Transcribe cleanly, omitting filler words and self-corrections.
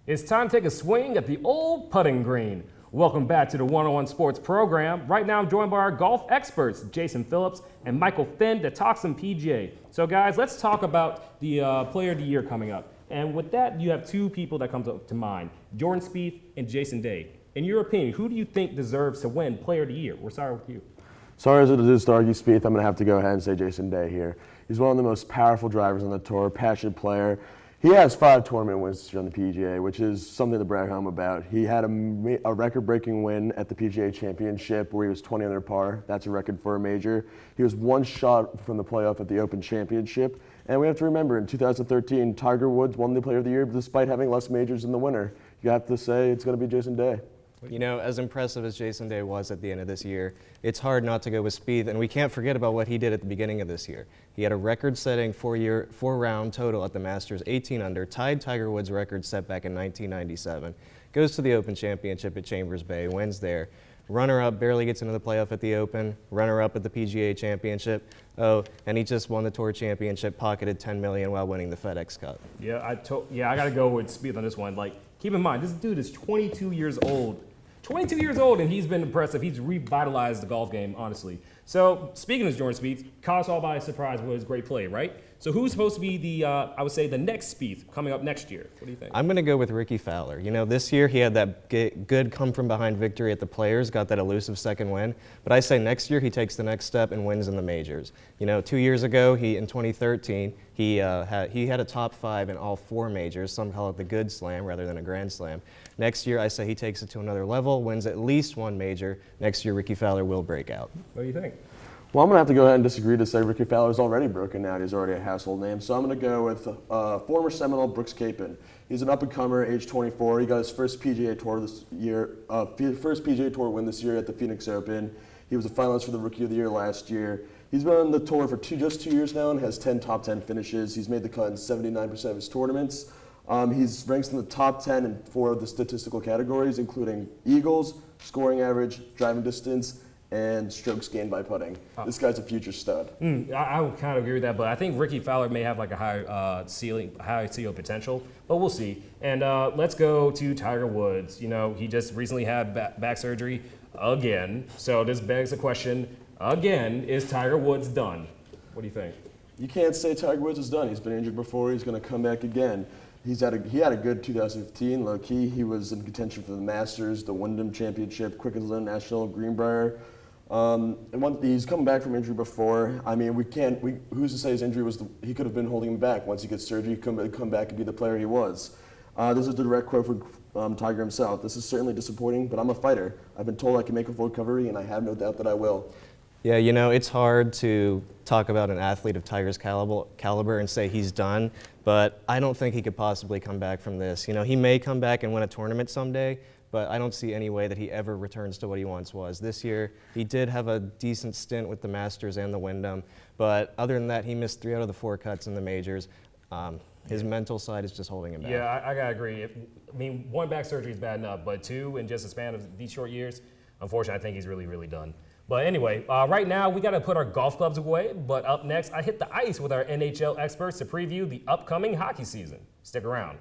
It's time to take a swing at the old putting green. Welcome back to the 101 Sports program. Right now I'm joined by our golf experts, Jason Phillips and Michael Fynn, to talk some PGA. So guys, let's talk about the Player of the Year coming up. And with that, you have two people that come to mind, Jordan Spieth and Jason Day. In your opinion, who do you think deserves to win Player of the Year? We're starting with you. Sorry as it is to argue Spieth, I'm going to have to go ahead and say Jason Day here. He's one of the most powerful drivers on the tour, passionate player. He has 5 tournament wins this year on the PGA, which is something to brag home about. He had a record-breaking win at the PGA Championship where he was 20 under par. That's a record for a major. He was one shot from the playoff at the Open Championship. And we have to remember, in 2013, Tiger Woods won the Player of the Year despite having less majors than the winner. You have to say it's going to be Jason Day. You know, as impressive as Jason Day was at the end of this year, it's hard not to go with Spieth, and we can't forget about what he did at the beginning of this year. He had a record-setting 4-round total at the Masters, 18 under, tied Tiger Woods' record set back in 1997, goes to the Open Championship at Chambers Bay, wins there. Runner-up, barely gets into the playoff at the Open, runner-up at the PGA Championship. Oh, and he just won the Tour Championship, pocketed $10 million while winning the FedEx Cup. Yeah, I got to go with Spieth on this one. Like, keep in mind, this dude is 22 years old. 22 years old, and he's been impressive. He's revitalized the golf game, honestly. So, speaking of Jordan Spieth, caught us all by surprise with his great play, right? So, who's supposed to be the, I would say, the next Spieth coming up next year? What do you think? I'm going to go with Ricky Fowler. You know, this year he had that good come-from-behind victory at the Players, got that elusive second win. But I say next year he takes the next step and wins in the majors. You know, 2 years ago, in 2013, he had a top 5 in all 4 majors. Some call it the Good Slam rather than a Grand Slam. Next year, I say he takes it to another level, wins at least 1 major. Next year, Ricky Fowler will break out. What do you think? Well, I'm going to have to go ahead and disagree to say Ricky Fowler's already broken out. He's already a household name. So I'm going to go with former Seminole Brooks Capon. He's an up-and-comer, age 24. He got his first PGA Tour this year, first PGA Tour win this year at the Phoenix Open. He was a finalist for the Rookie of the Year last year. He's been on the tour for just 2 years now and has 10 top 10 finishes. He's made the cut in 79% of his tournaments. He's ranks in the top 10 in 4 of the statistical categories, including eagles, scoring average, driving distance, and strokes gained by putting. This guy's a future stud. I would kind of agree with that, but I think Ricky Fowler may have like a high ceiling potential, but we'll see. And let's go to Tiger Woods. You know, he just recently had back surgery again, so this begs the question, again, is Tiger Woods done? What do you think? You can't say Tiger Woods is done. He's been injured before. He's going to come back again. He had a good 2015, low-key. He was in contention for the Masters, the Wyndham Championship, Quicken Loan National, Greenbrier. He's come back from injury before. I mean, who's to say his injury he could have been holding him back. Once he gets surgery, he could come back and be the player he was. This is the direct quote from Tiger himself. This is certainly disappointing, but I'm a fighter. I've been told I can make a full recovery, and I have no doubt that I will. Yeah, you know, it's hard to talk about an athlete of Tiger's caliber and say he's done, but I don't think he could possibly come back from this. You know, he may come back and win a tournament someday, but I don't see any way that he ever returns to what he once was. This year, he did have a decent stint with the Masters and the Wyndham, but other than that, he missed 3 out of the 4 cuts in the majors. His mental side is just holding him back. Yeah, I gotta agree. I mean, 1 back surgery is bad enough, but 2 in just a span of these short years, unfortunately, I think he's really, really done. But anyway, right now we got to put our golf clubs away. But up next, I hit the ice with our NHL experts to preview the upcoming hockey season. Stick around.